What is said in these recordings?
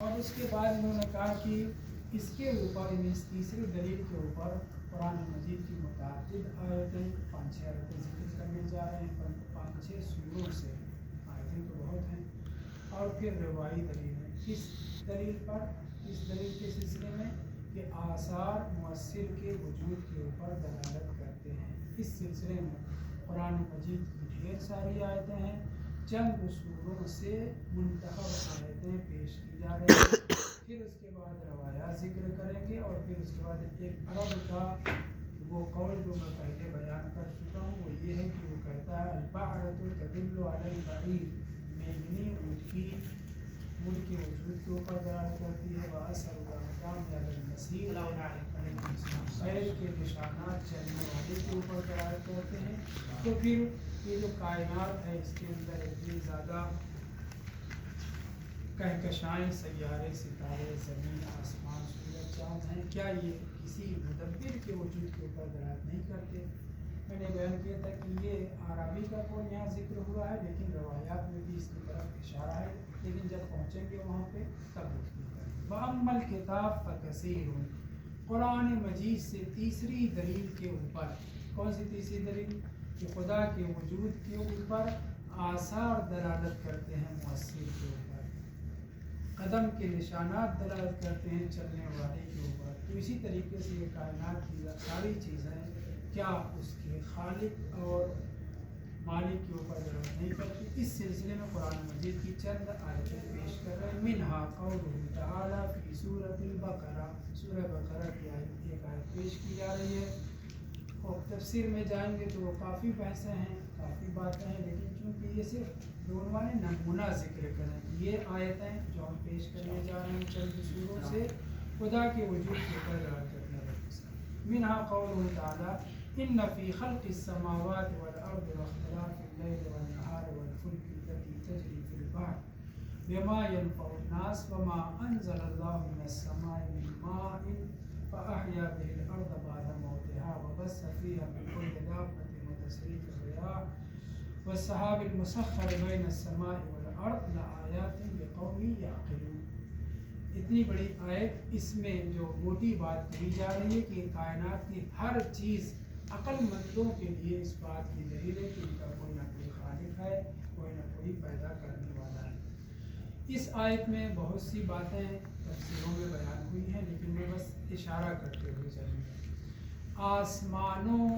اور اس کے بعد انہوں نے کہا کہ اس کے اوپر اس تیسری دلیل کے اوپر قرآن مجید کی متعدد آیتیں 5-6 آیتیں ذکر کرنے جا رہے ہیں 5-6 سوروں سے، آیتیں تو بہت ہیں، اور پھر روایی دلیل ہے کس دلیل پر، اس دلیل کے سلسلے میں کہ آثار مؤثر کے وجود کے اوپر دلالت کرتے ہیں۔ اس سلسلے میں قرآن مجید کی ڈھیر ساری آیتیں ہیں، چند سوروں سے منتخب آیتیں پیش کی جا رہی ہیں، پھر اس کے بعد روایات ذکر کریں گے، اور پھر اس کے بعد ایک عرب کا وہ قول جو میں پہلے بیان کر چکا ہوں، وہ یہ ہے کہ وہ کہتا ہے البعرۃ تدل علی البعیر، میگنی اونٹ کے وجود کے اوپر دلالت کرتی ہے، وَأَثَرُ الْأَقْدَامِ عَلَى الْمَسِيرِ، خیر کے نشانات چلنے والے کے اوپر دلالت کرتے ہیں۔ تو پھر یہ جو کائنات ہے اس کے اندر اتنی زیادہ کہکشائیں، سیارے، ستارے، زمین، آسمان، سورج، چاند ہیں، کیا یہ کسی مدبر کے وجود کے اوپر دلالت نہیں کرتے؟ میں نے بیان کیا تھا کہ یہ عربی کا قول یہاں ذکر ہوا ہے، لیکن روایات میں بھی اس کی طرف اشارہ ہے، لیکن جب پہنچیں گے وہاں پہ تب اس کی طرف۔ وَأَمَّا الْكِتَابُ فَكَثِيرٌ، قرآن مجید سے تیسری دلیل کے اوپر، کون سی تیسری دلیل؟ کہ خدا کے وجود کے اوپر آثار دلالت کرتے ہیں مؤثر کے اوپر، قدم کے نشانات دلالت کرتے ہیں چلنے والے کے اوپر۔ تو اسی طریقے سے یہ کائنات کی ساری چیزیں کیا اس کے خالق اور مالک کے اوپر دلالت نہیں کرتی؟ اس سلسلے میں قرآن مجید کی چند آیتیں پیش کر رہے ہیں۔ منہا قولہ تعالیٰ فی سورۃ البقرہ، سورہ بقرہ کی ایک آیت پیش کی جا رہی ہے، اور تفسیر میں جائیں گے تو کافی بحثیں ہیں، کافی باتیں ہیں، لیکن چونکہ یہ صرف دونوں نے نمونہ ذکر کریں، یہ آیتیں جو ہم پیش کرنے جا رہے ہیں چند سوروں سے خدا کے وجود کے اوپر دلالت کرنے والی ہیں۔ منہا قولہ تعالیٰ ان فی خلق السماوات والارض واختلاف اللیل والنہار والفلک التی تجری فی البحر بما ينفع الناس وما انزل اللہ من السماء من ماء فأحیا به الارض بعد موتها وبث فیہا من کل دابۃ وتصریف الرياح والسحاب المسخر بین السماء والارض لآیات لقوم یعقلون۔ اتنی بڑی آیت، اس میں جو موٹی بات کہی جا رہی ہے کہ کائنات کی ہر چیز عقل مندوں کے لیے اس بات کی دلیل ہے کہ ان کا کوئی نہ کوئی خالق ہے، کوئی نہ کوئی پیدا کرنے والا ہے۔ اس آیت میں بہت سی باتیں تفسیروں میں بیان ہوئی ہیں، لیکن میں بس اشارہ کرتے ہوئے چلوں گا۔ آسمانوں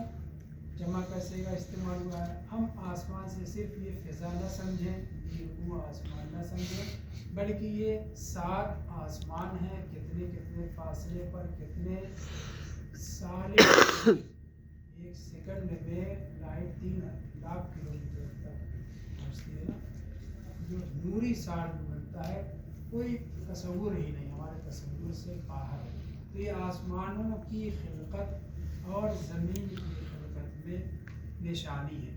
جمع کا صیغہ استعمال ہوا ہے، ہم آسمان سے صرف یہ فضا نہ سمجھیں، یہ وہ آسمان نہ سمجھیں، بلکہ یہ 7 آسمان ہیں، کتنے کتنے فاصلے پر، کتنے سال، ایک سیکنڈ میں لائٹ 3 لاکھ کلومیٹر تک پہنچتی ہے نا، جو نوری سال میں بنتا ہے، کوئی تصور ہی نہیں، ہمارے تصور سے باہر ہے۔ تو یہ آسمانوں کی خلقت اور زمین کی خلقت میں نشانی ہے۔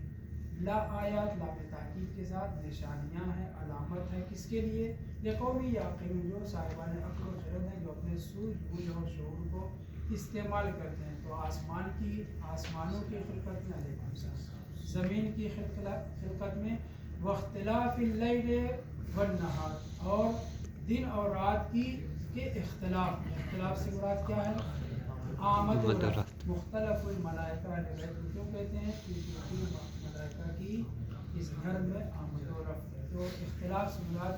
لا آیات، لام تاکید کے ساتھ، نشانیاں ہیں، علامت ہے، کس کے لیے؟ لقوم یعقلون، جو صاحبان عقل و خرد ہیں، جو اپنے سوجھ بوجھ اور شعور کو استعمال کرتے ہیں۔ تو آسمانوں کی خلقت میں، علیکم السلام، زمین کی خلقت میں، واختلاف اللیل والنہار، اور دن اور رات کی کے اختلاف، اختلاف سے مراد کیا ہے؟ آمد و رفت، مختلف الملائکہ علیہ، کیوں کہتے ہیں؟ کیونکہ ملائکہ کی اس گھر میں آمد و رفت ہے۔ تو اختلاف سے مراد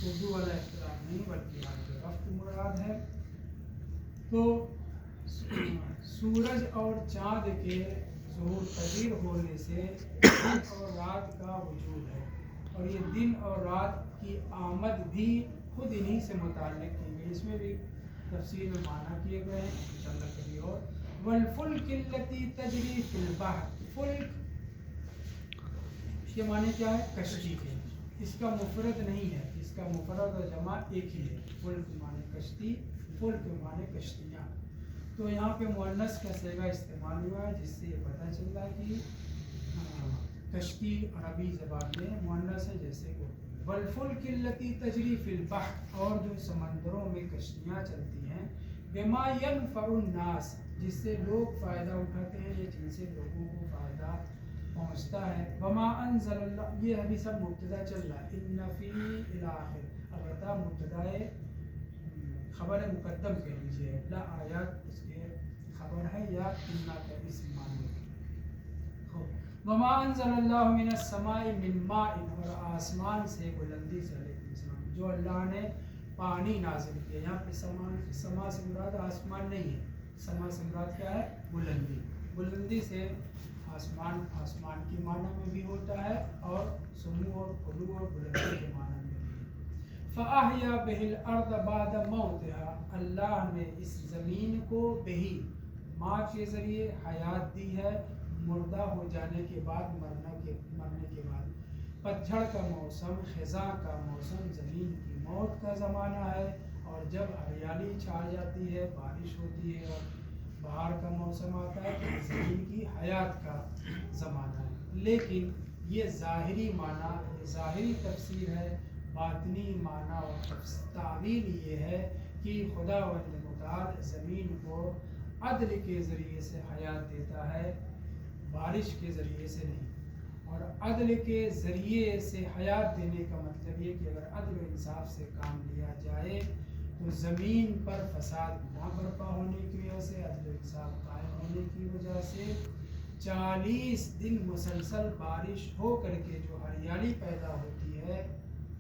اردو والا اختلاف نہیں، بلکہ آمد و رفت مراد ہے۔ تو سورج اور چاند کے ظہور پذیر ہونے سے دن اور رات کا وجود ہے، اور یہ دن اور رات کی آمد بھی خود انہی سے متعلق کی گئی، اس میں بھی تفسیر میں معنی کیے گئے ہیں، انشاءاللہ کبھی اور۔ والفلک التی تجری فی البحر، فلک کے معنی کیا ہے؟ کشتی کے، اس کا مفرد نہیں ہے، اس کا مفرد اور جمع ایک ہی ہے، فلک معنی کشتی، فلک معنی کشتیاں۔ تو یہاں پہ مؤنث کا صیغہ استعمال ہوا ہے، جس سے یہ پتہ چل رہا ہے کہ کشتی عربی زبان میں مؤنث ہے، جیسے کہ والفلک التی تجری فی البحر، اور جو سمندروں میں کشتیاں چلتی ہیں، بما ینفع الناس، جس سے لوگ فائدہ اٹھاتے ہیں، یا جن سے لوگوں کو فائدہ پہنچتا ہے۔ وما انزل اللہ، یہ ابھی سب مبتدا چل رہا ہے، ان فی الاخر، البتہ مبتدائے خبر مقدم کہہ لیجیے، لا آیات اس کے خبر ہے یا انا کا اسم معنی ہے۔ وما انزل اللہ من السماء من ماء، اور آسمان سے بلندی سے علیکم السلام جو اللہ نے پانی نازل کیا۔ یہاں پہ سما سے مراد آسمان نہیں ہے، سما سے مراد کیا ہے؟ بلندی۔ بلندی سے آسمان کی معنی میں بھی ہوتا ہے اور سمو اور علو اور بلندی کے معنی میں بھی۔ فَأَحْيَا بِهِ الْأَرْضَ بَعْدَ مَوْتِهَا، اللہ نے اس زمین کو بہی ماں کے ذریعے حیات دی ہے، مردہ ہو جانے کے بعد، مرنے کے بعد۔ پتجھڑ کا موسم، خزاں کا موسم زمین کی موت کا زمانہ ہے، اور جب ہریالی چھا جاتی ہے، بارش ہوتی ہے اور بہار کا موسم آتا ہے تو زمین کی حیات کا زمانہ ہے۔ لیکن یہ ظاہری معنی، یہ ظاہری تفسیر ہے۔ باطنی معنی اور تعویل یہ ہے کہ خداوند متعال زمین کو عدل کے ذریعے سے حیات دیتا ہے، بارش کے ذریعے سے نہیں۔ اور عدل کے ذریعے سے حیات دینے کا مطلب یہ کہ اگر عدل و انصاف سے کام لیا جائے تو زمین پر فساد نہ برپا ہونے کی وجہ سے، عدل و انصاف قائم ہونے کی وجہ سے 40 دن مسلسل بارش ہو کر کے جو ہریالی پیدا ہوتی ہے،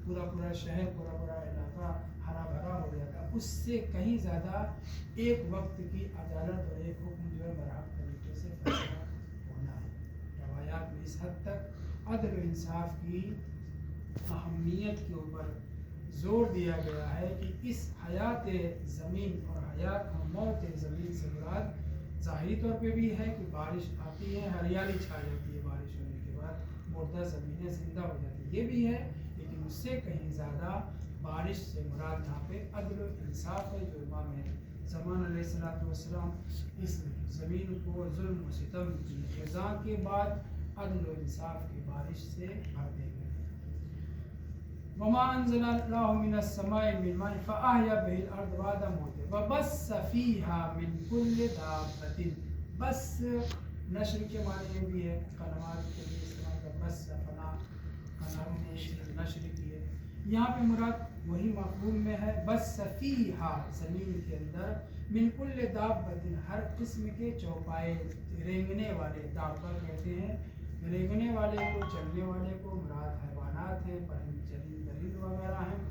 پورا شہر، پورا علاقہ ہرا بھرا ہو جاتا ہے، اس سے کہیں زیادہ ایک وقت کی عدالت اور ایک حکم جو ہے برحق طریقے سے فیصلہ ہونا ہے۔ روایات میں اس حد تک عدل و انصاف کی اہمیت کے اوپر زور دیا گیا ہے کہ اس حیات زمین اور حیات اور موت زمین سے مراد ظاہری طور پہ بھی ہے کہ بارش آتی ہے، ہریالی چھا جاتی ہے، بارش ہونے کے بعد مردہ زمینیں زندہ ہو جاتی ہیں، یہ بھی ہے، لیکن اس سے کہیں زیادہ بارش سے مراد یہاں پہ عدل و انصاف ہے، جو امام زمان علیہ السلام اس زمین کو ظلم و ستم کی خزاں کے بعد عدل و انصاف کی بارش سے بھر دیں گے۔ وما انزل اللہ من السماء من ماء فاحیا به الارض بعد موتها وبث فيها من كل دابة۔ بس نشر کے معنی یہ بھی ہے، قنوات کے لیے استعمال کا بس فنا نشر کی ہے، یہاں پہ مراد وہی مفہوم میں ہے۔ بس فیہا زمین کے اندر، من کل دابۃ ہر قسم کے چوپائے، رینگنے والے، دابہ کہتے ہیں رینگنے والے کو، چلنے والے کو، مراد حیوانات ہیں، پرند چرند درند وغیرہ ہیں۔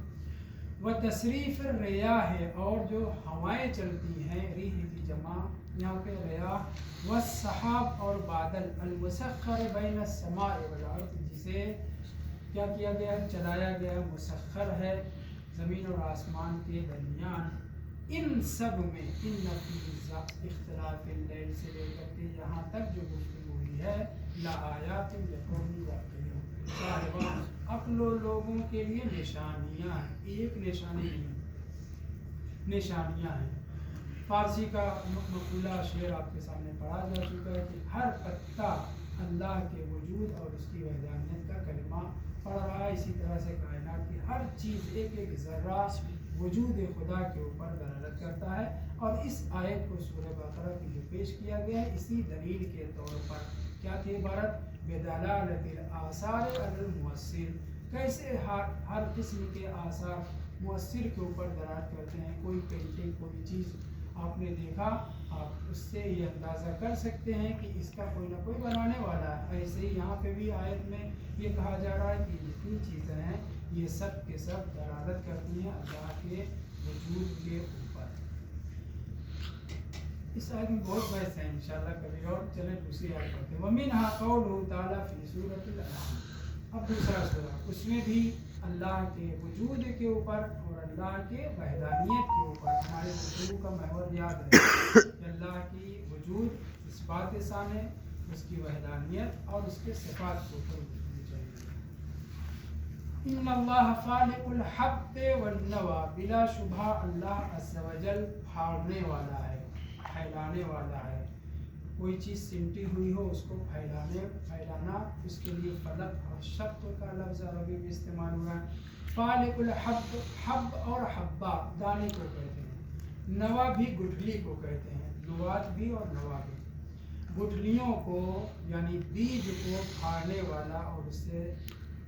وہ تصریف الریاح ہے، اور جو ہوائیں چلتی ہیں، ریح کی جمع یہاں پہ ریاح، والسحاب اور بادل، المسخر بین السماء والارض، جسے کیا کیا گیا ہے؟ چلایا گیا ہے، مسخر ہے زمین اور آسمان کے درمیان۔ ان سب میں، ان فی اختلاف اللیل سے لے کر کے یہاں تک جو گفتگو ہوئی ہے، لآیات لقوم یعقلون، صاحبان عقل و لوگوں کے لیے نشانیاں ہیں، ایک نشانی نہیں، نشانیاں ہیں۔ فارسی کا مقولہ شعر آپ کے سامنے پڑھا جا چکا ہے کہ ہر پتا اللہ کے وجود اور اس کی وحدانیت کا کلمہ پڑھ رہا ہے، اسی طرح سے کائنات کی ہر چیز، ایک ایک ذرہ وجود خدا کے اوپر دلالت کرتا ہے۔ اور اس آیت کو سورہ بقرہ کی جو پیش کیا گیا ہے، اسی دلیل کے طور پر کیا تھی عبارت؟ بدلالت الآثار علی المؤثر، کیسے ہر قسم کے آثار مؤثر کے اوپر دلالت کرتے ہیں۔ کوئی پینٹنگ، کوئی چیز آپ نے دیکھا، آپ اس سے یہ اندازہ کر سکتے ہیں کہ اس کا کوئی نہ کوئی بنانے والا ہے۔ ایسے ہی یہاں پہ بھی آیت میں یہ کہا جا رہا ہے کہ جتنی چیزیں ہیں یہ سب کے سب دلالت کرتی ہیں اللہ کے وجود کے اوپر۔ اس آیت میں بہت بحث ہے، انشاءاللہ کبھی اور چلیں دوسری آیت پڑھتے ہیں۔ وَمِنْهَا قَوْلُهُ تَعَالَى فِي سُورَةِ الْأَنْعَامِ، اب دوسرا سورہ، اس میں بھی اللہ کے وجود کے اوپر اور اللہ کے وحدانیت کے اوپر ہمارے گفتگو کا محور یاد رہے کہ اللہ کی وجود، اس بات ثان ہے، اس کی وحدانیت اور اس کے صفات کے اوپر گفتگو چاہیے۔ ان اللہ خالق الحب والنوى، بلا شبہ اللہ عز و جل پھاڑنے والا ہے، پھیلانے والا ہے۔ کوئی چیز سمٹی ہوئی ہو اس کو پھیلانا، اس کے لیے فلق اور شق کا لفظ عربی میں استعمال ہوا ہے۔ فالق الحب، حب اور حبہ دانے کو کہتے ہیں، نوا بھی گٹھلی کو کہتے ہیں، نوات بھی اور نوا بھی، گٹھلیوں کو یعنی بیج کو پھاڑنے والا اور اس سے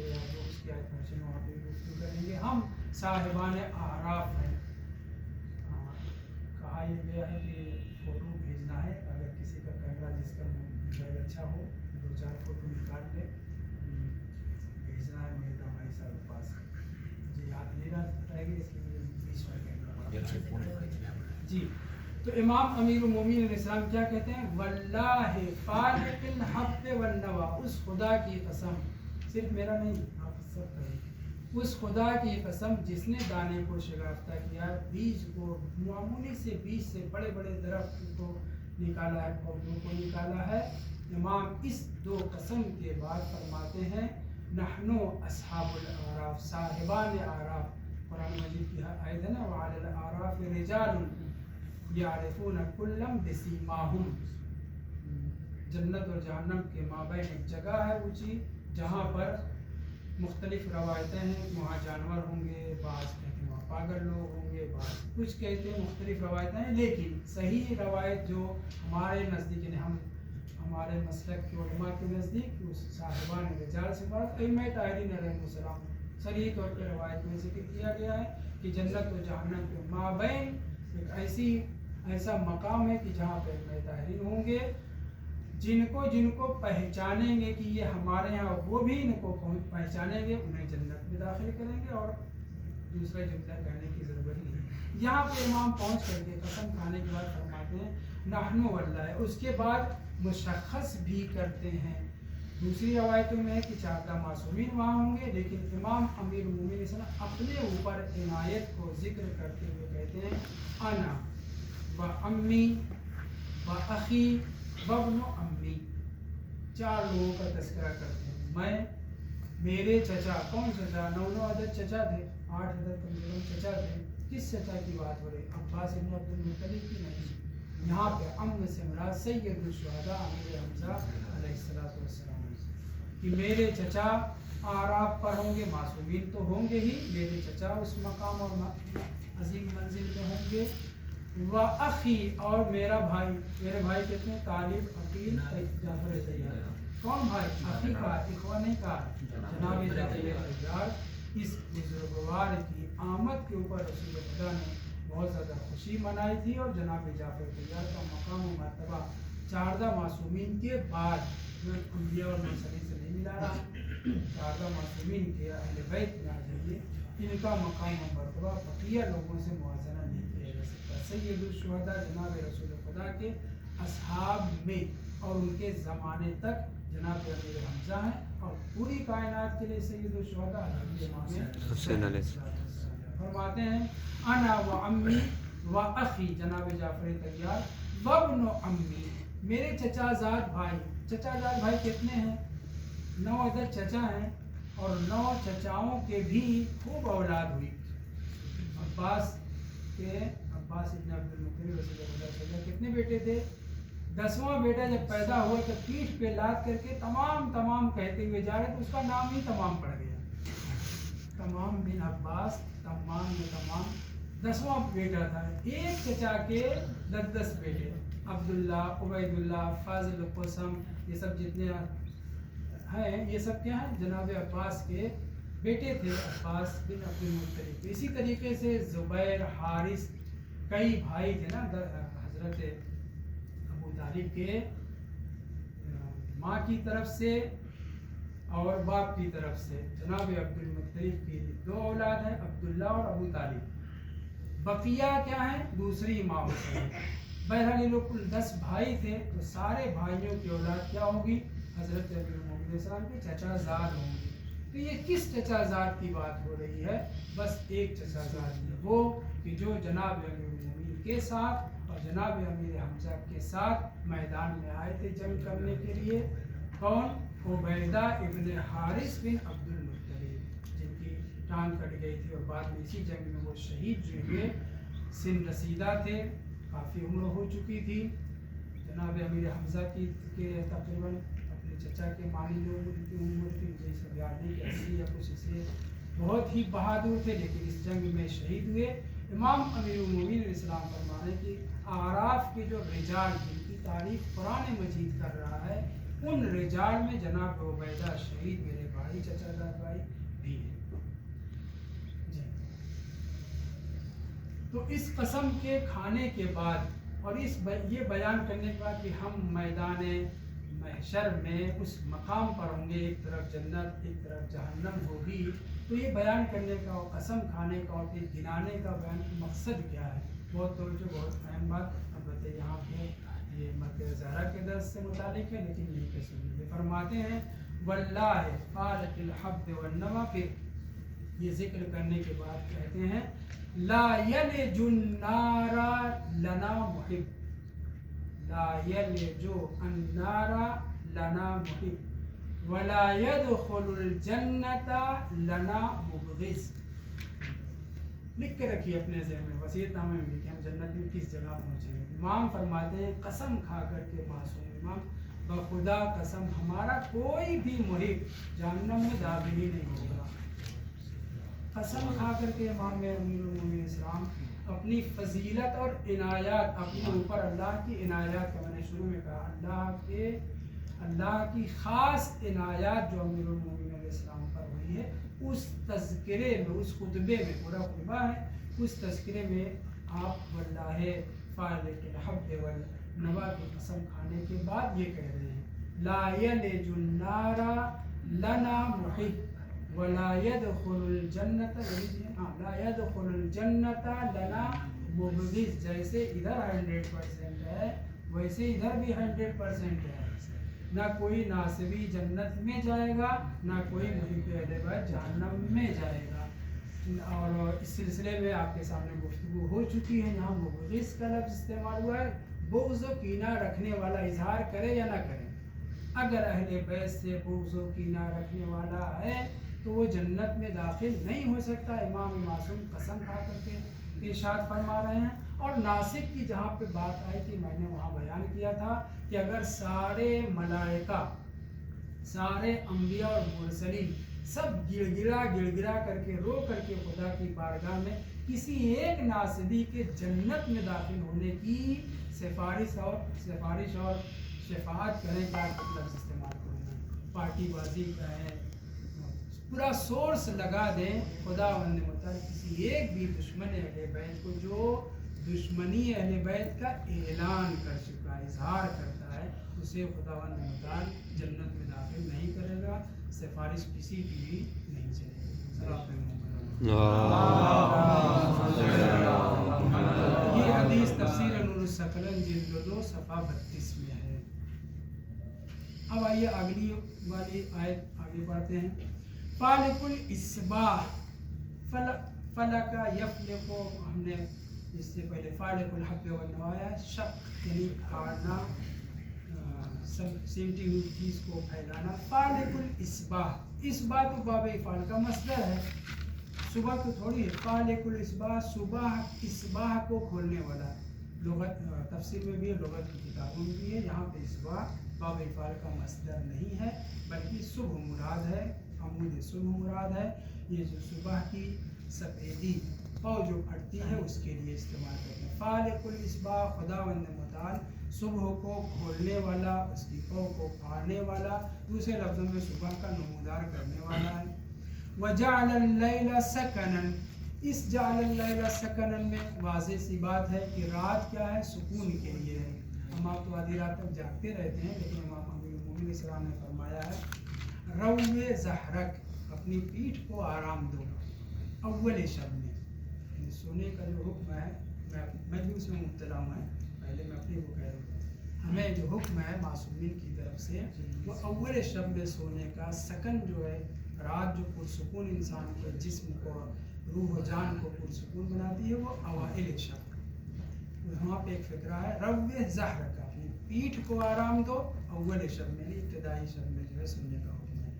یا جو اس کی آیت پڑھیں وہاں پہ گفتگو کریں گے. ہم صاحبان اعراف ہیں. کہا یہ گیا ہے کہ فوٹو بھیجنا ہے, اگر کسی کا کیمرہ جس کا موبائل اچھا ہو 2-4 فوٹو نکال لے, بھیجنا ہے میرے بھائی صاحب کے پاس. مجھے یاد نہیں رہے گا اس لیے بیچ میں کیمرہ. جی تو امام امیر المومنین علیہ السلام کیا کہتے ہیں؟ واللہ فالق الحب والنوا, اس خدا کی قسم, صرف میرا نہیں آپ سب کا, اس خدا کی قسم جس نے دانے کو شگافتہ کیا, بیج کو معمولی سے بیج سے بڑے بڑے درخت کو نکالا ہے, پودوں کو نکالا ہے. امام اس 2 قسم کے بعد فرماتے ہیں نحنو اصحاب الاعراف, صاحبان اعراف. قرآن مجید کی آیت ہے نا, وعلی الاعراف رجال یعرفون کلا بسیماہم. جنت اور جہنم کے مابین ایک جگہ ہے اونچی جہاں پر مختلف روایتیں ہیں, وہاں جانور ہوں گے, بعض کہتے ہیں وہاں پاگل لوگ ہوں گے, بعض کچھ کہتے ہیں مختلف روایتیں ہیں. لیکن صحیح روایت جو ہمارے نزدیک, یعنی ہمارے مسلک کے علماء کے نزدیک, اس صاحبان رجال سے بات ائمہ طاہرین علیہ السلام صریح طور پہ روایت میں ذکر کیا گیا ہے کہ جنت و جہنم کے مابین ایک ایسا مقام ہے کہ جہاں پہ ائمہ طاہرین ہوں گے, جن کو پہچانیں گے کہ یہ ہمارے ہیں, وہ بھی ان کو پہچانیں گے, انہیں جنت میں داخل کریں گے, اور دوسرا جملہ کہنے کی ضرورت نہیں ہے. یہاں پہ امام پہنچ کر کے قسم کھانے کے بعد فرماتے ہیں نحن واللہ, اس کے بعد مشخص بھی کرتے ہیں. دوسری روایتوں میں ہے کہ 14 معصومین وہاں ہوں گے, لیکن امام امیر المومنین اپنے اوپر عنایت کو ذکر کرتے ہوئے کہتے ہیں انا و امی و اخی وابن امی. 4 لوگوں کا تذکرہ کرتے ہیں. میں, میرے چچا, کون چچا؟ 9 عدد چچا تھے, 8 عدد کم سے کم چچا تھے. کس چچا کی بات ہو رہی؟ عباس ابن عبد المطلب کی نہیں. یہاں پہ ام سے مراد سید الشہداء امیر حمزہ علیہ السلام, کہ میرے چچا اعراف پر ہوں گے, معصومین تو ہوں گے ہی, میرے چچا اس مقام اور عظیم منزل پہ ہوں گے. و اخی, اور میرا بھائی, میرے بھائی کتنے؟ طالب, عقیل, جعفر طیار. کون بھائی؟ اخی کا, اخوہ نہیں کا, جناب جعفر طیار. اس بزرگوار کی آمد کے اوپر رسول خدا نے بہت زیادہ خوشی منائی تھی, اور جناب جعفر طیار کا مقام و مرتبہ 14 معصومین کے بعد, میں انبیاء اور مرسلین سے نہیں ملا رہا, 14 معصومین کے اہل بیت میں آ جائیے, ان کا مقام و مرتبہ بقیہ لوگوں سے موازنہ نہیں کیا جا سکتا. سید الشہداء جناب رسول خدا کے اصحاب میں اور ان کے زمانے تک جناب امیر حمزہ ہیں, اور پوری کائنات کے لیے سید الشہداء حسین علیہ السلام. فرماتے ہیں انا و امی و اخی, جناب جعفر طیار, وابن امی, میرے چچا زاد بھائی. چچا زاد بھائی کتنے ہیں؟ 9 عدد چچا ہیں, اور 9 چچاؤں کے بھی خوب اولاد ہوئی. عباس ابن عبد المطلب رسول اللہ صلی اللہ علیہ وسلم کتنے بیٹے تھے؟ 10واں بیٹا جب پیدا ہوا تو پیٹھ پہ لاد کر کے تمام کہتے ہوئے جا رہے, تو اس کا نام ہی تمام پڑ گیا. تمام بن عباس, تمام میں تمام 10واں بیٹا تھا. ایک چچا کے 10 بیٹے, عبداللہ, عبید اللہ, فاضل, قسم, یہ سب جتنے ہیں یہ سب کیا ہیں؟ جناب عباس کے بیٹے تھے, عباس بن عبد المطلب. اسی طریقے سے زبیر, حارث, کئی بھائی تھے نا حضرت ابو طالب کے, ماں کی طرف سے اور باپ کی طرف سے. جناب عبد المطلب کی 2 اولاد ہیں, عبداللہ اور ابو طالب. بقیہ کیا ہیں؟ دوسری ماں سے. بہرحال یہ لوگ کل 10 بھائی تھے, تو سارے بھائیوں کی اولاد کیا ہوگی؟ حضرت امیر المومنین علیہ السلام کے چچا زاد ہوں گے. تو یہ کس چچا زاد کی بات ہو رہی ہے؟ بس ایک چچا زاد ہے, وہ کہ جو جناب امیر المومنین کے ساتھ اور جناب امیر حمزہ کے ساتھ میدان میں آئے تھے جنگ کرنے کے لیے. کون؟ عبیدہ ابن حارث بن عبد المطلب, جن کی ٹانگ کٹ گئی تھی اور بعد میں اسی جنگ میں وہ شہید جو ہوئے. سن رسیدہ تھے, کافی عمر ہو چکی تھی. جناب امیر حمزہ کی تقریباً اپنے چچا کے مانی لوگ ان کی عمر تھی, مجھے سب یاد نہیں کہ 80 یا کچھ, اس لیے بہت ہی بہادر تھے, لیکن اس جنگ میں شہید ہوئے. امام امیر المومنین علیہ السلام فرمانے کی اعراف کے جو رجال جن کی تعریف قرآن مجید کر رہا ہے, ان رجال میں جناب عبیدہ شہید میرے بھائی چچا دار بھائی بھی ہیں. جی تو اس قسم کے کھانے کے بعد اور یہ بیان کرنے کے بعد کہ ہم میدان محشر میں اس مقام پر ہوں گے، ایک طرف جنت ایک طرف جہنم ہوگی، تو یہ بیان کرنے کا اور قسم کھانے کا اور پھر گنانے کا بیان مقصد کیا ہے؟ بہت توجہ، بہت اہم بات. البتہ یہاں پہ یہ مرکز زہرا کے درس سے متعلق ہے، لیکن یہی پہ سنیے. فرماتے ہیں واللہ فالق الحب والنوى، پھر یہ ذکر کرنے کے بعد کہتے ہیں لا یلج النار لنا محب، لا یلج النار لنا محب ولا يدخل الجنة لنا مبغض. لکھ کے رکھیے اپنے ذہن میں، وصیت نامے میں لکھیں ہم جنت میں کس جگہ پہنچیں گے. امام فرماتے ہیں قسم کھا کر کے معصوم امام بخدا قسم ہمارا کوئی بھی محب جہنم میں داخل ہی نہیں ہوگا. قسم کھا کر کے امام امیر المومنین اسلام اپنی فضیلت اور عنایات اپنے اوپر اللہ کی عنایات کا، میں نے شروع میں کہا اللہ کی خاص عنایات جو امیر المومنین علیہ السلام پر ہوئی ہے، اس تذکرے میں، اس خطبے میں، پورا خطبہ ہے، اس تذکرے میں آپ واللہ فالق الحب والنوى کی قسم کھانے کے بعد یہ کہہ رہے ہیں لا یلج النار لنا محب ولا يدخل الجنة لا يدخل الجنة لنا مبغض. جیسے ادھر 100% ہے ویسے ادھر بھی 100% ہے. نہ کوئی ناصبی جنت میں جائے گا، نہ کوئی محب اہل بیت جہنم میں جائے گا. اور اس سلسلے میں آپ کے سامنے گفتگو ہو چکی ہے. یہاں مبغض کا لفظ استعمال ہوا ہے. بغض و کینہ رکھنے والا اظہار کرے یا نہ کرے، اگر اہل بیت سے بغض و کینہ رکھنے والا ہے تو وہ جنت میں داخل نہیں ہو سکتا. امام معصوم قسم کھا کر کے ارشاد فرما رہے ہیں. اور ناسک کی جہاں پہ بات آئی تھی میں نے وہاں بیان کیا تھا کہ اگر سارے ملائکہ، سارے انبیاء اور مرسلین سب گڑ گڑا کر کے رو کر کے خدا کی بارگاہ میں کسی ایک ناصبی کے جنت میں داخل ہونے کی سفارش اور شفاعت کریں، کیا لفظ استعمال کروں گا، پارٹی بازی کریں، پورا سورس لگا دیں، خدا وند مطلب کسی ایک بھی دشمن اہل بیت کو جو دشمنی اہل بیت کا اعلان کر چکا ہے، اظہار کرتا ہے، اسے خدا وند مطلب جنت میں داخل نہیں کرے گا. سفارش کسی کی بھی نہیں چلے گی. یہ حدیث تفسیر نور الثقلین جلد 2 صفحہ 32 میں ہے. اب آئیے اگلی والی آیت آگے بڑھتے ہیں. فالق الاصباح فلک یفلق، ہم نے اس سے پہلے فالق الحب والنوى شق یعنی کاٹنا، سمٹی ہوئی چیز کو پھیلانا. فالق الاصباح، اصباح تو باب افعال کا مصدر ہے، صبح کو تھوڑی ہے. فالق الاصباح صبح، اصباح کو کھولنے والا. لغت تفسیر میں بھی ہے، لغت کی کتابوں میں بھی ہے. یہاں پہ اصباح باب افعال کا مصدر نہیں ہے بلکہ صبح مراد ہے، عمود صبح مراد ہے. یہ جو صبح کی سفیدی پاؤ جو پھٹتی ہے اس کے لیے استعمال کرتے ہیں. فالق الاصباح خداوند متعال صبح کو کھولنے والا، اس کی پاؤ کو پھاڑنے والا، دوسرے لفظوں میں صبح کا نمودار کرنے والا ہے. وجعل اللیل سکنا، اس جعل اللیل سکنا میں واضح سی بات ہے کہ رات کیا ہے، سکون کے لیے ہے. ہم آپ تو آدھی رات تک جاگتے رہتے ہیں، لیکن امام امیر المومنین السلام نے فرمایا ہے روِ ظہرک، اپنی پیٹھ کو آرام دو. اول شب میں یعنی سونے کا جو حکم ہے، میں بھی اس میں مبتلا ہوں، پہلے میں اپنے کو کہہ رہا ہوں، ہمیں جو حکم ہے معصومین کی طرف سے وہ اول شب میں سونے کا. سکن جو ہے رات جو پرسکون انسان کے جسم کو، روح و جان کو پرسکون بناتی ہے، وہ اوائل شب. وہاں پہ ایک فقرہ ہے روِ ظہرک، اپنی پیٹھ کو آرام دو اول شب میں، ابتدائی شب میں جو ہے سننے کا حکم ہے.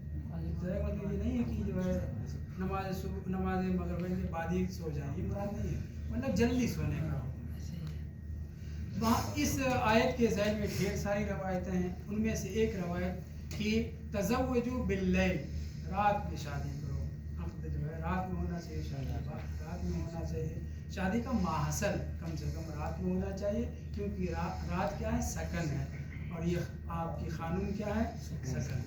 مطلب یہ نہیں ہے کہ جو ہے نماز صبح، نماز مغرب کے بعد ہی سو جائیں، یہ مراد نہیں ہے، مطلب جلدی سونے کا حکم ہے. وہاں اس آیت کے ذیل میں ڈھیر ساری روایتیں ہیں. ان میں سے ایک روایت کہ تزوجوا باللیل، رات میں شادی کرو. عقد جو ہے رات میں ہونا چاہیے، شادی رات میں ہونا چاہیے. شادی کا ماحصل کم سے کم رات میں ہونا چاہیے، کیونکہ رات کیا ہے، سکن ہے. اور یہ آپ کی خانوم کیا ہے؟ سکن.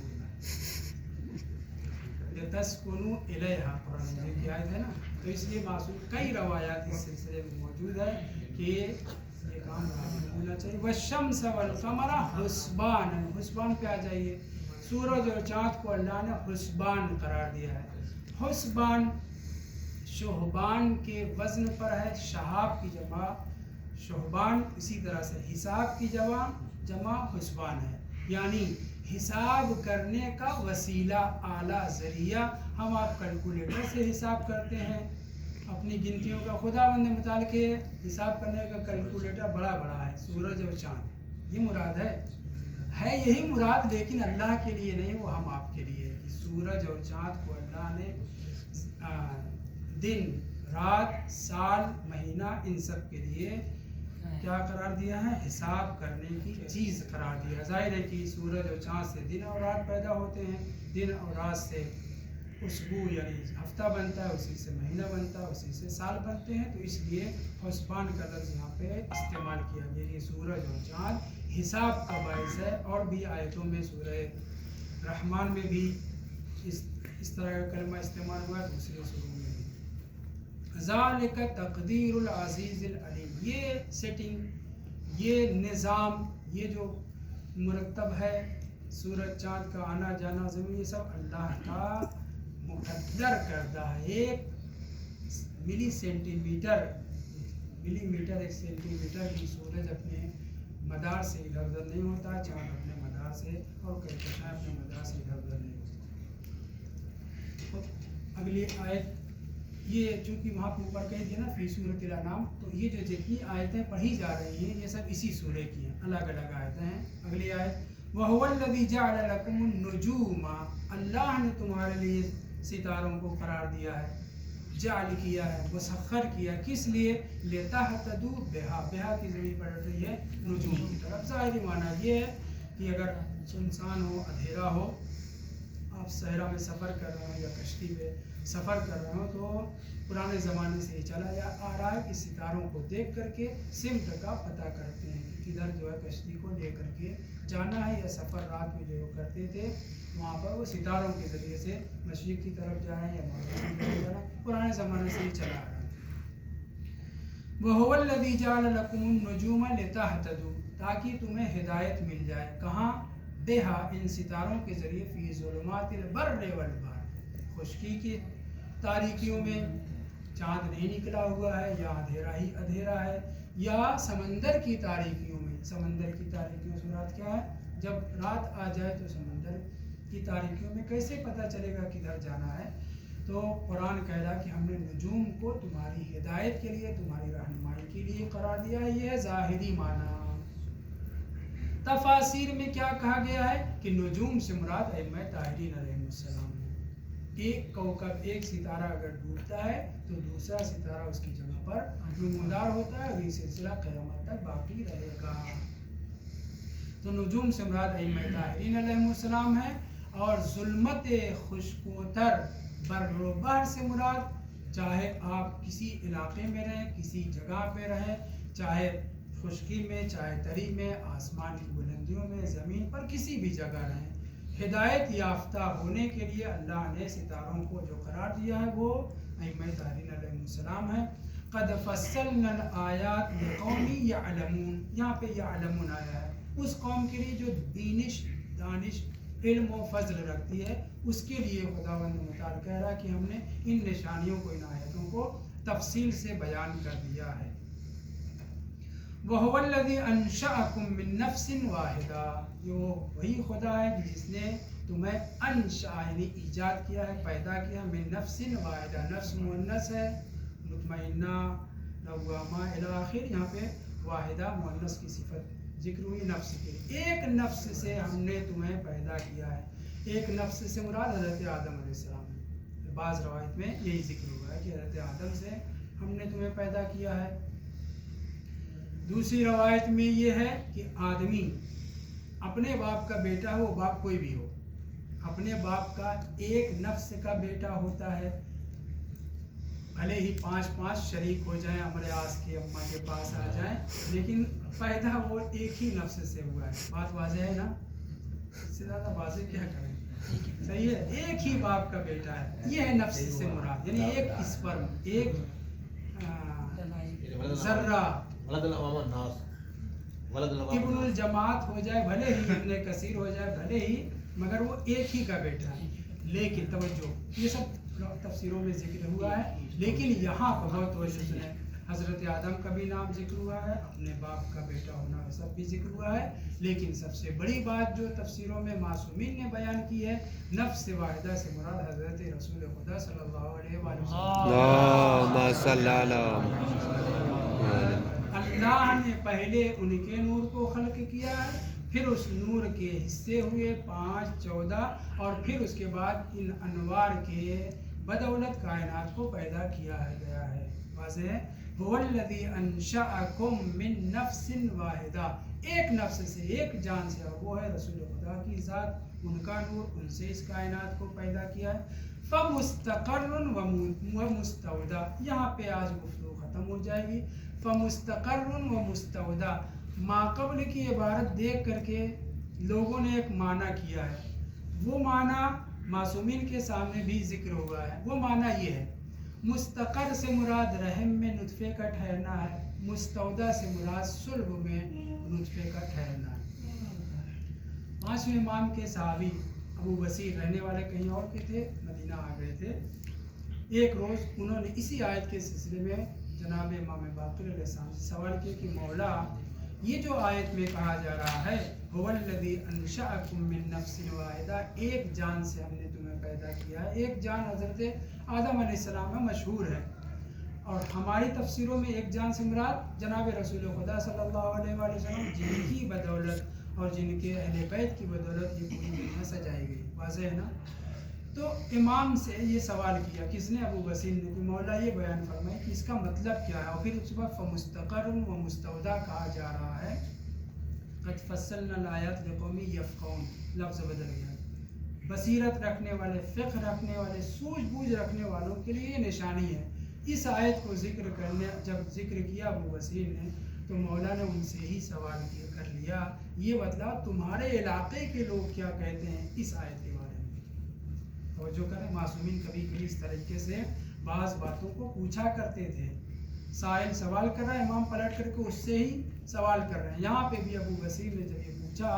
لتسکنوا الیہا قرآن مجید کی آیت ہے نا. تو اس لیے معصوم کئی روایات اس سلسلے میں موجود ہے کہ یہ کام ہونا چاہیے. والشمس والقمر حسبانا، حسبان پہ آ جائیے. سورج اور چاند کو اللہ نے حسبان قرار دیا ہے. حسبان شہبان کے وزن پر ہے، شہاب کی جمع شہبان، اسی طرح سے حساب کی جمع حسبان ہے. یعنی حساب کرنے کا وسیلہ، اعلیٰ ذریعہ. ہم آپ کیلکولیٹر سے حساب کرتے ہیں اپنی گنتیوں کا، خداوند نے متعلق حساب کرنے کا کیلکولیٹر بڑا بڑا ہے، سورج اور چاند. یہ مراد ہے یہی مراد، لیکن اللہ کے لیے نہیں، وہ ہم آپ کے لیے. سورج اور چاند کو اللہ نے دن رات سال مہینہ ان سب کے لیے کیا قرار دیا ہے؟ حساب کرنے کی چیز قرار دیا. ظاہر ہے کہ سورج اور چاند سے دن اور رات پیدا ہوتے ہیں، دن اور رات سے اسبوع یعنی ہفتہ بنتا ہے، اسی سے مہینہ بنتا ہے، اسی سے سال بنتے ہیں. تو اس لیے حسبان کا لفظ یہاں پہ استعمال کیا گیا. یہ سورج اور چاند حساب کا باعث ہے. اور بھی آیتوں میں سورہ رحمان میں بھی اس طرح کا کلمہ استعمال ہوا ہے، دوسرے سوروں میں بھی. ذالک تقدیر العزیز العلیم. یہ سیٹنگ، یہ نظام، یہ جو مرتب ہے سورج چاند کا آنا جانا زمین، یہ سب اللہ کا مقدر کردہ ہے. ایک ملی میٹر ایک سینٹی میٹر کی سورج اپنے مدار سے ادھر ادھر نہیں ہوتا، چاند اپنے مدار سے، اور کہکشاں اپنے مدار سے ادھر ادھر نہیں ہوتی. اگلی آیت یہ چونکہ وہاں پہ اوپر کہہ دیا نا فی سورۃ الانعام، تو یہ جو جتنی آیتیں پڑھی جا رہی ہیں یہ سب اسی سورے کی ہیں، الگ الگ آیتیں ہیں. اگلی آیت وَهُوَ الَّذِي جَعَلَ لَكُمُ النُّجُومَ. اللہ نے تمہارے لیے ستاروں کو قرار دیا ہے، جعل کیا ہے، مسخر کیا. کس لیے؟ لِتَهْتَدُوا بِهَا. بِهَا کی ضمیر پڑ رہی ہے نجوم کی طرف. ظاہری معنی یہ ہے کہ اگر سنسان ہو، اندھیرا ہو، آپ صحرا میں سفر کر رہے ہوں یا کشتی میں سفر کر رہے ہوں، تو پرانے زمانے سے یہ چلا آ رہا ہے کہ ستاروں کو دیکھ کر کے سمت کا پتہ کرتے ہیں کہ کدھر جو ہے کشتی کو لے کر کے جانا ہے. یا سفر رات میں جو کرتے تھے وہاں پر وہ ستاروں کے ذریعے سے مشرق کی طرف جائیں یا مغرب کی طرف جائیں. پرانے زمانے سے یہ چلا آ رہا ہے. وَهُوَ الَّذِي جَعَلَ لَكُمُ النُّجُومَ لِتَهْتَدُوا. تاکہ تمہیں ہدایت مل جائے. کہاں؟ بہا، ان ستاروں کے ذریعے، فی ظلمات البر والبحر، خشکی کی تاریکیوں میں چاند نہیں نکلا ہوا ہے یا اندھیرا ہی اندھیرا ہے، یا سمندر کی تاریکیوں میں. سمندر کی تاریکیوں سے مراد کیا ہے؟ جب رات آ جائے تو سمندر کی تاریکیوں میں کیسے پتہ چلے گا کدھر جانا ہے؟ تو قرآن کہہ رہا کہ ہم نے نجوم کو تمہاری ہدایت کے لیے، تمہاری رہنمائی کے لیے قرار دیا ہے. یہ ہے ظاہری معنی. تفاسیر میں کیا کہا گیا ہے کہ نجوم سے مراد ائمہ طاہرین علیہ السلام ہے. ایک کوکب، ایک ستارہ اگر ڈوبتا ہے تو دوسرا ستارہ اس کی جگہ پر نمودار ہوتا ہے، اور یہ سلسلہ قیامت تک باقی رہے گا. تو نجوم سے مراد ائمہ طاہرین علیہ السلام ہے. اور ظلمت خشکوتر بر و بحر سے مراد چاہے آپ کسی علاقے میں رہیں، کسی جگہ پہ رہیں، چاہے خشکی میں، چاہے تری میں، آسمان کی بلندیوں میں، زمین پر کسی بھی جگہ رہیں، ہدایت یافتہ ہونے کے لیے اللہ نے ستاروں کو جو قرار دیا ہے وہ ائمہ طاہرین علیہ السلام ہے. قد فصلنا الآیات لقوم یعلمون. یہاں پہ یعلمون آیا ہے اس قوم کے لیے جو دانش علم و فضل رکھتی ہے، اس کے لیے خداوند متعال کہہ رہا کہ ہم نے ان نشانیوں کو، ان آیتوں کو تفصیل سے بیان کر دیا ہے. وَهُوَ الَّذِي أَنشَأَكُم مِّن نَّفْسٍ وَاحِدَةٍ. یہ وہی خدا ہے جس نے تمہیں انشاء یعنی ایجاد کیا ہے، پیدا کیا. من نفس واحدہ، نفس مؤنث ہے، مطمئنہ، لوامہ الی آخر. یہاں پہ واحدہ مؤنث کی صفت ذکر ہوئی نفس کے. ایک نفس سے ہم نے تمہیں پیدا کیا ہے. ایک نفس سے مراد حضرت آدم علیہ السلام ہے. بعض روایت میں یہی ذکر ہوا ہے کہ حضرت آدم سے ہم نے تمہیں پیدا کیا ہے. دوسری روایت میں یہ ہے کہ آدمی اپنے باپ کا بیٹا ہو، باپ کوئی بھی ہو، اپنے باپ کا ایک نفس کا بیٹا ہوتا ہے. بھلے ہی 5 شریک ہو جائیں، امر آس کے اماں کے پاس آ جائیں، لیکن پیدا وہ ایک ہی نفس سے ہوا ہے. بات واضح ہے نا؟ اس سے زیادہ واضح کیا کریں؟ صحیح ہے، ایک ہی باپ کا بیٹا ہے. یہ ہے نفس سے مراد، یعنی ایک اسپرم، ایک ذرہ. ابن الجماعت ہو جائے، بھلے ہی ابن کثیر ہو جائے، بھلے ہی، مگر وہ ایک ہی کا بیٹا ہے. لیکن توجہ، یہ سب تفسیروں میں ذکر ہوا ہے، لیکن یہاں پر بہت توجہ سنیں. حضرت آدم کا بھی نام ذکر ہوا ہے، اپنے باپ کا بیٹا ہونا سب بھی ذکر ہوا ہے، لیکن سب سے بڑی بات جو تفسیروں میں معصومین نے بیان کی ہے، نفس واحدہ سے مراد حضرت رسول خدا صلی اللہ علیہ وآلہ اللہم صلی اللہ وسلم. اللہ نے پہلے ان کے نور کو خلق کیا ہے، پھر اس نور کے حصے ہوئے 5 14، اور پھر اس کے بعد ان انوار کے بدولت کائنات کو پیدا کیا گیا ہے. واضح ہے؟ هو الذی انشأکم من نفس واحدہ، ایک نفس سے، ایک جان سے، اور وہ ہے رسول خدا کی ذات، ان کا نور، ان سے اس کائنات کو پیدا کیا ہے. فمستقر و مستودع، یہاں پہ آج گفتگو ختم ہو جائے گی. فمستقر و مستودع، ما قبل کی عبارت دیکھ کر کے لوگوں نے ایک معنی کیا ہے، وہ معنی معصومین کے سامنے بھی ذکر ہوا ہے. وہ معنی یہ ہے، مستقر سے مراد رحم میں نطفے کا ٹھہرنا ہے، مستودع سے مراد صلب میں نطفے کا ٹھہرنا ہے. 5ویں امام کے صحابی ابو بصیر، رہنے والے کہیں اور کے تھے، مدینہ آ گئے تھے. ایک روز انہوں نے اسی آیت کے سلسلے میں جناب امام باقر علیہ السلام سے سوال کیا کہ مولا، یہ جو آیت میں کہا جا رہا ہے هو الذی انشأکم من نفس واحدہ، ایک جان سے ہم نے تمہیں پیدا کیا ہے، ایک جان حضرت آدم علیہ السلام میں مشہور ہے، اور ہماری تفسیروں میں ایک جان سے مراد جناب رسول خدا صلی اللہ علیہ وآلہ وسلم، جن کی بدولت اور جن کے اہل بیت کی بدولت یہ پوری دنیا سجائی گئی. واضح ہے نا؟ تو امام سے یہ سوال کیا، کس نے؟ ابو بصیر نے، کہ مولا یہ بیان فرمائے کہ اس کا مطلب کیا ہے. اور پھر اس کے بعد فمستقر و مستودع کہا جا رہا ہے. قد فصلنا الآیات لقوم یفقہون، لفظ بدل گیا. بصیرت رکھنے والے، فقہ رکھنے والے، سوجھ بوجھ رکھنے والوں کے لیے یہ نشانی ہے. اس آیت کو ذکر کرنے، جب ذکر کیا ابو بصیر نے، تو مولا نے ان سے ہی سوال کر لیا، یہ بتلا تمہارے علاقے کے لوگ کیا کہتے ہیں اس آیت کے بارے میں. توجہ کریں، معصومین کبھی کبھی اس طریقے سے بعض باتوں کو پوچھا کرتے تھے. سائل سوال کر رہا ہے، امام پلٹ کر کے اس سے ہی سوال کر رہے ہیں. یہاں پہ بھی ابو بصیر نے جب یہ پوچھا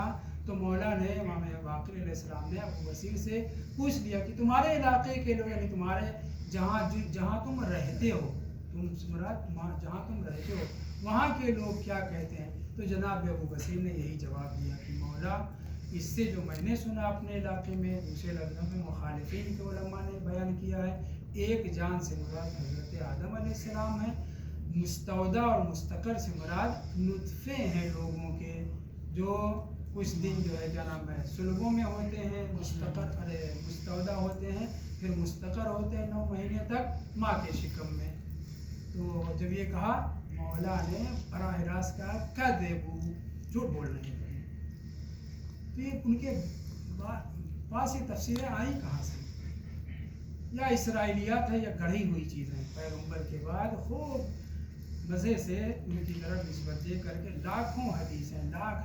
تو مولا نے، امام باقر علیہ السلام نے ابو بصیر سے پوچھ لیا کہ تمہارے علاقے کے لوگ، یعنی تمہارے جہاں تم رہتے ہو، جہاں تم رہتے ہو وہاں کے لوگ کیا کہتے ہیں. تو جناب ابو بصیر نے یہی جواب دیا کہ مولا، اس سے جو میں نے سنا اپنے علاقے میں، دوسرے لفظوں میں مخالفین کے علماء نے بیان کیا ہے، ایک جان سے مراد حضرت آدم علیہ السلام ہے. مستودع اور مستقر سے مراد نطفے ہیں لوگوں کے، جو کچھ دن جو ہے کیا نام ہے صلبوں میں ہوتے ہیں، مستودع ہوتے ہیں، پھر مستقر ہوتے ہیں 9 مہینے تک ماں کے شکم میں. تو جب یہ کہا، مولا نے براہ راست کہا کذبوا، جھوٹ بول رہے ہیں. تو یہ ان کے پاس یہ تفسیریں آئی کہاں سے؟ یا اسرائیلیات ہے یا گڑھی ہوئی چیزیں. پیغمبر کے بعد خوب مزے سے ان کی طرف نسبت دے کر کے لاکھ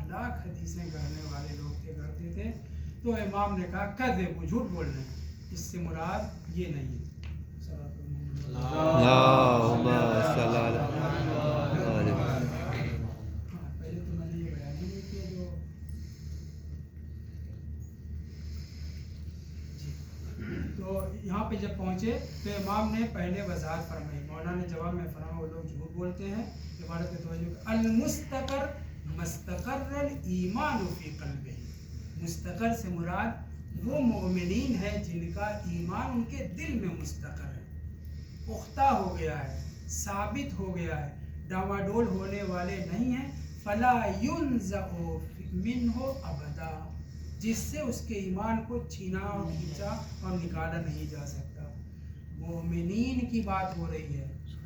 لاکھ حدیثیں گڑھنے والے لوگ تھے، گڑھتے تھے. تو امام نے کہا کذبوا، جھوٹ بول رہے ہیں، اس سے مراد یہ نہیں ہے. اللہم صلی اللہ علیہ وسلم. پہلے تو میں نے یہ بیان ہی نہیں کیا جو تو یہاں پہ جب پہنچے تو امام نے پہلے وضاحت فرمائی. مولانا نے جواب میں فرمایا وہ لوگ جھوٹ بولتے ہیں. عبارت کے توجہ، المستقر مستقر الایمان فی قلبہ، مستقر سے مراد وہ مومنین ہیں جن کا ایمان ان کے دل میں مستقر ہے، پختہ ہو گیا ہے، ثابت ہو گیا ہے، ڈاواڈول ہونے والے نہیں ہیں. فلا ینزع منہ ابدا، جس سے اس کے ایمان کو چھینا اور کھینچا اور نکالا نہیں جا سکتا. مومنین کی بات ہو رہی ہے،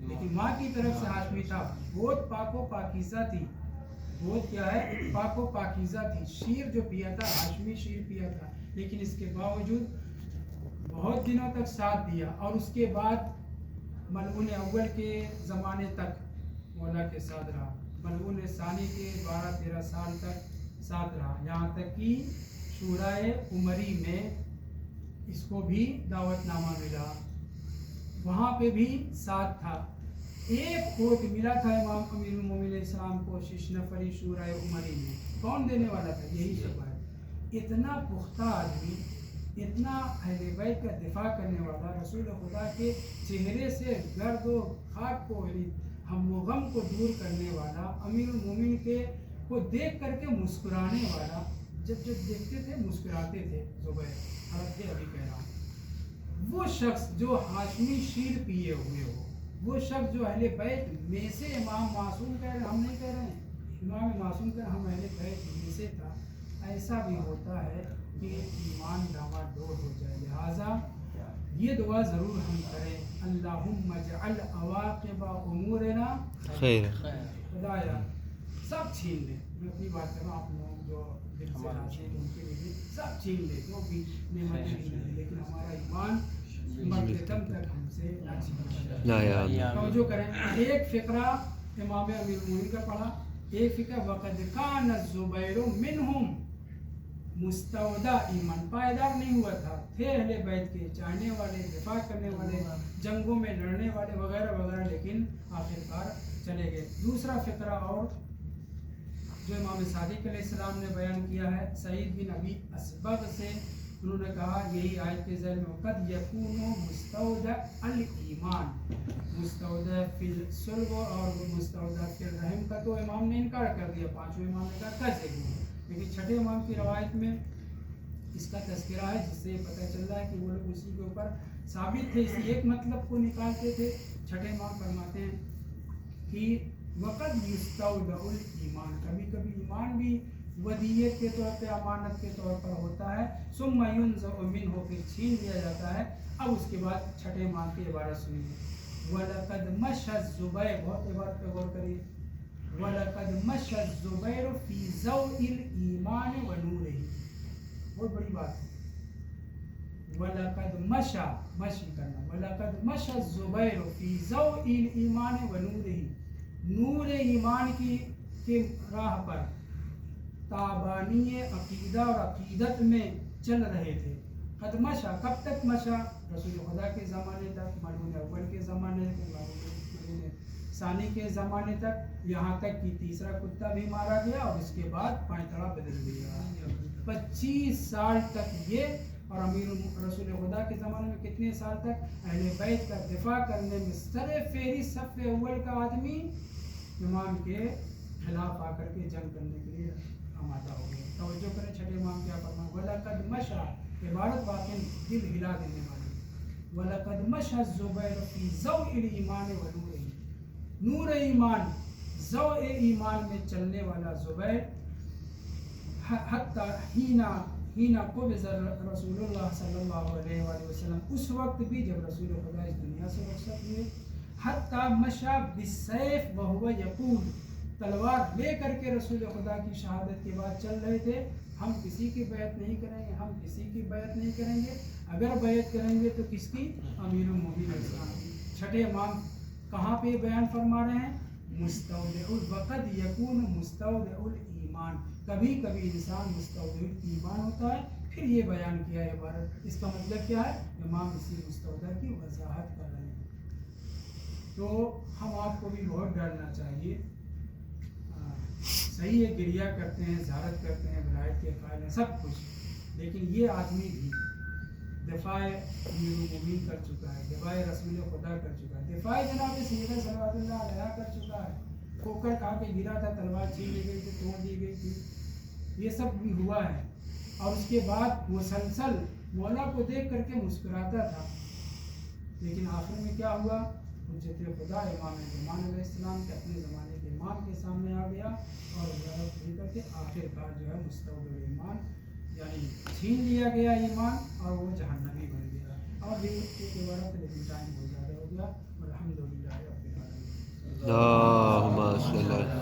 لیکن ماں کی طرف سے ہاشمی تھا. گود پاک و پاکیزہ تھی. گود کیا ہے؟ پاک و پاکیزہ تھی. شیر جو پیا تھا ہاشمی شیر پیا تھا، لیکن اس کے باوجود بہت دنوں تک ساتھ دیا، اور اس کے بعد ملعون اول کے زمانے تک مولا کے ساتھ رہا. ملعون ثانی کے 12-13 سال تک ساتھ رہا، یہاں تک کہ شورائے عمری میں اس کو بھی دعوت نامہ ملا، وہاں پہ بھی ساتھ تھا. ایک کوٹ ملا تھا امام امیر المومنین علیہ السلام کو 6 نفری شورائے عمری میں. کون دینے والا تھا؟ یہی شبہ ہے. اتنا پختہ آدمی، اتنا اہل بیت کا دفاع کرنے والا، رسول خدا کے چہرے سے گرد و خاک کو، ہم و غم کو دور کرنے والا، امیر المومنین کے کو دیکھ کر کے مسکرانے والا. جب دیکھتے تھے مسکراتے تھے. زبیر حضرت ابھی کہہ رہا ہوں، وہ شخص جو ہاشمی شیر پیے ہوئے ہو، وہ شخص جو اہل بیت میں سے امام معصوم کہہ رہے، ہم نہیں کہہ رہے ہیں امام معصوم کہہ، ہم اہل بیت میں سے تھا. ایسا بھی ہوتا ہے کہ ایمان ڈاواڈول ہو جائے. لہٰذا یہ دعا ضرور ہم کریں، اللہم اجعل عواقب امورنا خیر. خدایا سب چھین لے. میں اپنی بات کر رہا ہوں، آپ لوگ جو دل سے راضی ہیں ان کے لیے سب چھین لے، جو بھی نعمتیں ہیں، لیکن ہمارا ایمان مرتم تک ہم سے نہ چھین. توجہ کریں. ایک فقرہ امام امیر المومنین کا پڑھا، ایک فقرہ وقد کان الزبیر منہم مستودع ایمان. پائیدار نہیں ہوا تھا، تھے اہل بیت کے چاہنے والے، دفاع کرنے والے، جنگوں میں لڑنے والے وغیرہ وغیرہ، لیکن آخرکار چلے گئے. دوسرا فقرہ اور جو امام صادق علیہ السلام نے بیان کیا ہے سعید بن ابی اسبغ سے، انہوں نے کہا یہی آیت کے ذیل میں قد یکون مستودع الایمان، مستودع فی الصلب اور مستودع فی الرحم کا تو امام نے انکار کر دیا. پانچویں امام نے کہا کیسے ہوا، لیکن چھٹے امام کی روایت میں اس کا تذکرہ ہے، جس سے پتہ چل رہا ہے کہ وہ لوگ اسی کے اوپر ثابت تھے، اسی ایک مطلب کو نکالتے تھے. چھٹے امام فرماتے ہیں کہ وقت یستودع الایمان، کبھی کبھی ایمان بھی ودیعت کے طور پہ، امانت کے طور پر ہوتا ہے. ثم ینزع منہ، پھر چھین لیا جاتا ہے. اب اس کے بعد چھٹے امام کی عبارت سنیے، وَلَقَدْ مَشَى الزُّبَيْرُ، بہت عبارت پہ غور کریے، وَلَقَدْ مَشَى الزُّبَيْرُ فِي ضَوْءِ الْإِيمَانِ وَنُورِهِ. بہت بڑی بات ہے. وَلَقَدْ مَشَى، مشی کرنا، وَلَقَدْ مَشَى الزُّبَيْرُ فِي ضَوْءِ الْإِيمَانِ وَنُورِهِ، نور ایمان کی راہ پر، تابانی عقیدہ اور عقیدت میں چل رہے تھے. قد مشا، کب تک مشا؟ رسول خدا کے زمانے تک، ملعون اول کے زمانے تک، ملعون ثانی کے زمانے تک، یہاں تک کہ تیسرا کتا بھی مارا گیا اور اس کے بعد پائتڑا بدل گیا. 25 سال تک یہ، اور امیر رسول خدا کے زمانے میں کتنے سال تک اہل بیت کا دفاع کرنے میں سر فہرست صف اول کا آدمی امام کے خلاف آ کر کے جنگ کرنے کے لیے آمادہ ہو گئے. توجہ کریں چھٹے امام کیا فرمایا، وَلَقَدْ مَشَى، عبارت واقعی دل ہلا دینے والی، وَلَقَدْ مَشَى الزُّبَيْرُ فِي ضَوْءِ الْإِيمَانِ وَنُورِهِ، نور ایمان، ضوء ایمان میں چلنے والا زبیر، حتی ہین قبض رسول اللہ صلی اللہ علیہ وآلہ وسلم، اس وقت بھی جب رسول خدا اس دنیا سے رخصت ہوئے، حتی مشى بالسیف وهو یقول، تلوار لے کر کے رسول خدا کی شہادت کے بعد چل رہے تھے، ہم کسی کی بیعت نہیں کریں گے، ہم کسی کی بیعت نہیں کریں گے، اگر بیعت کریں گے تو کس کی؟ امیر المومنین علیہ السلام کی. چھٹے امام کہاں پہ بیان فرما رہے ہیں؟ مستودع الوقت یکون مستودع الایمان، کبھی کبھی انسان مستودع الایمان ہوتا ہے. پھر یہ بیان کیا ہے عبارت، اس کا مطلب کیا ہے؟ امام اسی مستودع کی وضاحت کر رہے ہیں. تو ہم آپ کو بھی بہت ڈرنا چاہیے. صحیح ہے گریہ کرتے ہیں، زیارت کرتے ہیں، ولایت کے قائل ہیں، سب کچھ، لیکن یہ آدمی بھی دفاع امیر المومنین کر چکا ہے، دفاع رسول خدا کر چکا ہے، دفاع جناب سیدنا صلوات اللہ علیہ کر چکا ہے. ٹھوکر کھا کے گرا تھا، تلوار چھین لی گئی تھی، توڑ دی گئی تھی، یہ سب بھی ہوا ہے. اور اس کے بعد مسلسل مولا کو دیکھ کر کے مسکراتا تھا، لیکن آخر میں کیا ہوا؟ حجت خدا امام زمان علیہ السلام کے اپنے زمانے کے امام کے سامنے آ گیا اور لے کر کے آخر کار جو ہے مستودع ایمان، یعنی چھین لیا گیا ایمان اور وہ جہنمی بن گیا. اور بھی ایک عبارت، لیکن ٹائم بہت زیادہ ہو گیا. الحمدللہ. اللهم صل على